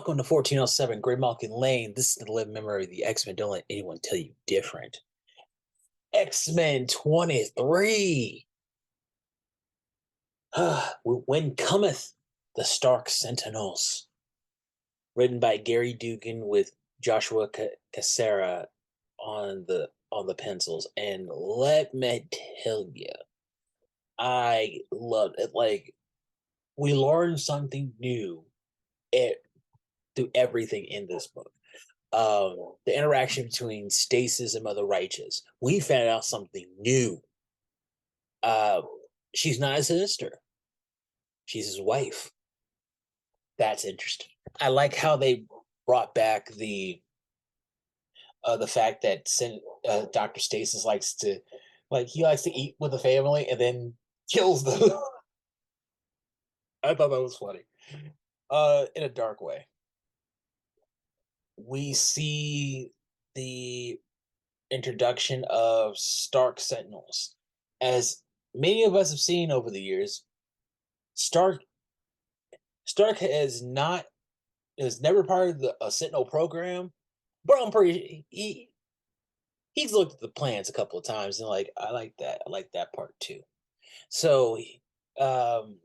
Welcome to 1407 Gray Malkin Lane. This is the living memory of the X-Men. Don't let anyone tell you different. X-Men 23. When cometh the Stark Sentinels. Written by Gary Dugan with Joshua Cassara on the pencils. And let me tell you, I loved it. Like, we learned something new through everything in this book. The interaction between Stasis and Mother Righteous. We found out something new. Uh, she's not a Sinister. She's his wife. That's interesting. I like how they brought back the fact that Dr. Stasis likes to eat with the family and then kills them. I thought that was funny. In a dark way. We see the introduction of Stark Sentinels. As many of us have seen over the years, Stark is never part of the Sentinel program, but I'm pretty he's looked at the plans a couple of times and like I like that. I like that part too. So um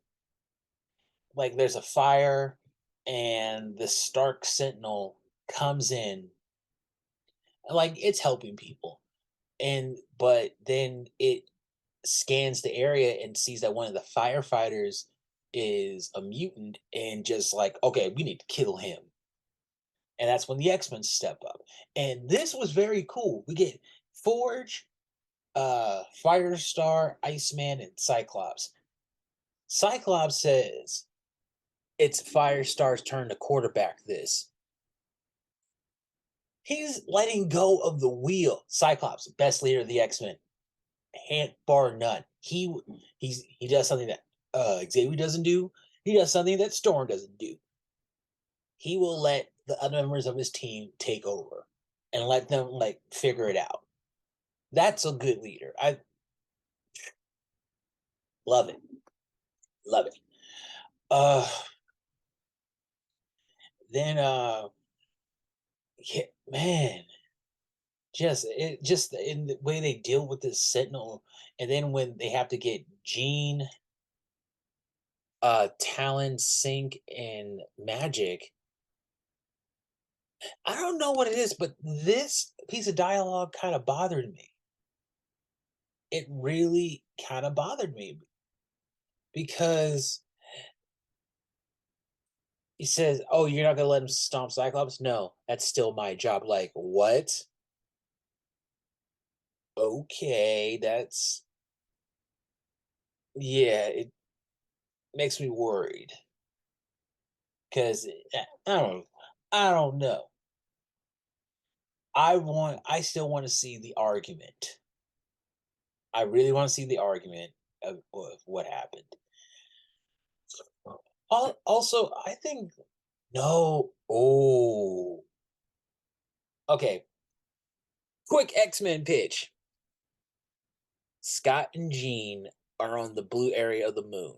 like there's a fire and the Stark Sentinel comes in, like it's helping people. But then it scans the area and sees that one of the firefighters is a mutant and just like, okay, we need to kill him. And that's when the X-Men step up. And this was very cool. We get Forge, Firestar, Iceman, and Cyclops. Cyclops says it's Firestar's turn to quarterback this. He's letting go of the wheel. Cyclops, best leader of the X-Men, hand bar none. He does something that Xavier doesn't do. He does something that Storm doesn't do. He will let the other members of his team take over and let them like figure it out. That's a good leader. I love it. Love it. Uh then yeah, man, just in the way they deal with this Sentinel, and then when they have to get Jean, Talon, Sync, and Magic. I don't know what it is, but this piece of dialogue kind of bothered me. It really kind of bothered me because he says, "Oh, you're not gonna let him stomp Cyclops? No, that's still my job." Like, what? Okay, that's yeah. It makes me worried because I don't know. I still want to see the argument. I really want to see the argument of what happened. Also, I think no. Oh, okay. Quick X-Men pitch. Scott and Jean are on the blue area of the moon.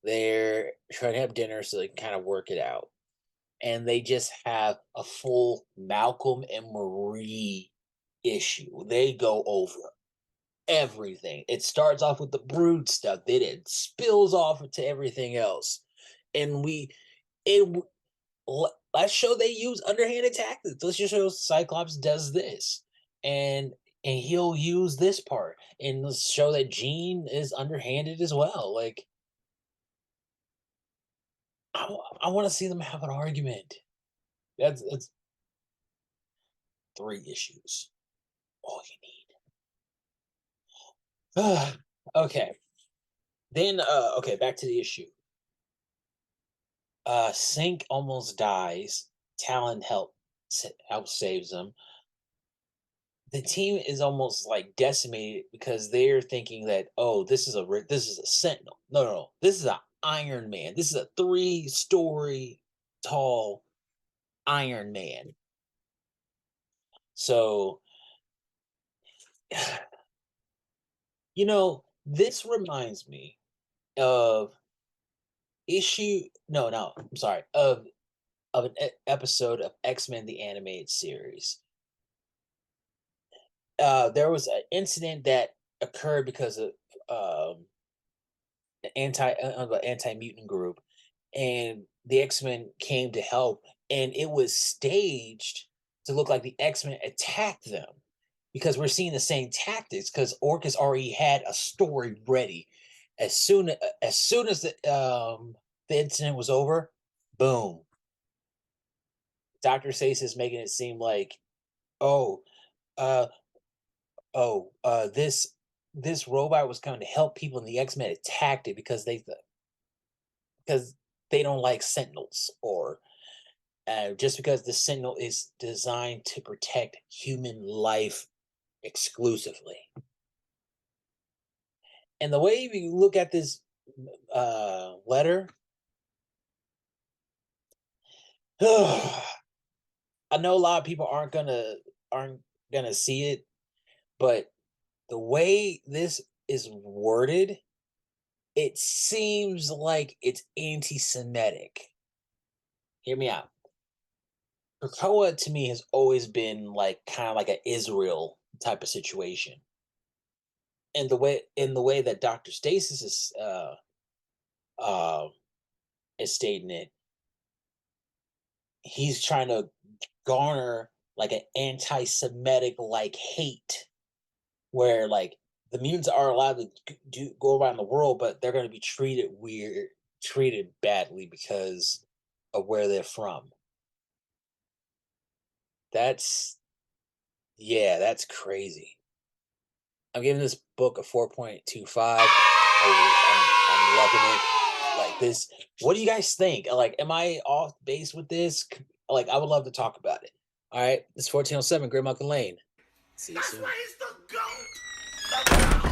They're trying to have dinner so they can kind of work it out. And they just have a full Malcolm and Marie issue. They go over everything. It starts off with the brood stuff, then it spills off into everything else. And it let's show they use underhanded tactics. Let's just show Cyclops does this, and he'll use this part, and let's show that Jean is underhanded as well. Like I want to see them have an argument. That's three issues. All you need. Okay. Then okay, back to the issue. Sync almost dies. Talon helps saves him. The team is almost like decimated because they're thinking that, oh, this is a Sentinel. No, no, no. This is an Iron Man. This is a 3-story tall Iron Man. So, this reminds me of issue. No, no. I'm sorry. Of of an episode of X-Men the animated series. There was an incident that occurred because of an anti mutant group, and the X Men came to help, and it was staged to look like the X Men attacked them because we're seeing the same tactics because Orchis already had a story ready. As soon as the incident was over, boom, Doctor Stace is making it seem like, oh, uh, this robot was coming to help people, and the X Men attacked it because they don't like Sentinels, or just because the Sentinel is designed to protect human life exclusively. And the way we look at this letter, I know a lot of people aren't gonna see it, but the way this is worded, it seems like it's anti-Semitic. Hear me out. Krakoa to me has always been like kind of like an Israel type of situation. And the way that Dr. Stasis uh is stating it, he's trying to garner like an anti-Semitic like hate where like the mutants are allowed to go around the world, but they're going to be treated weird, treated badly because of where they're from. That's Yeah, that's crazy. I'm giving this book a 4.25. I'm loving it. Like this. What do you guys think? Like, am I off base with this? Like, I would love to talk about it. All right, it's 1407 Great Mountain Lane. See you That's soon. why he's the GOAT! The GOAT!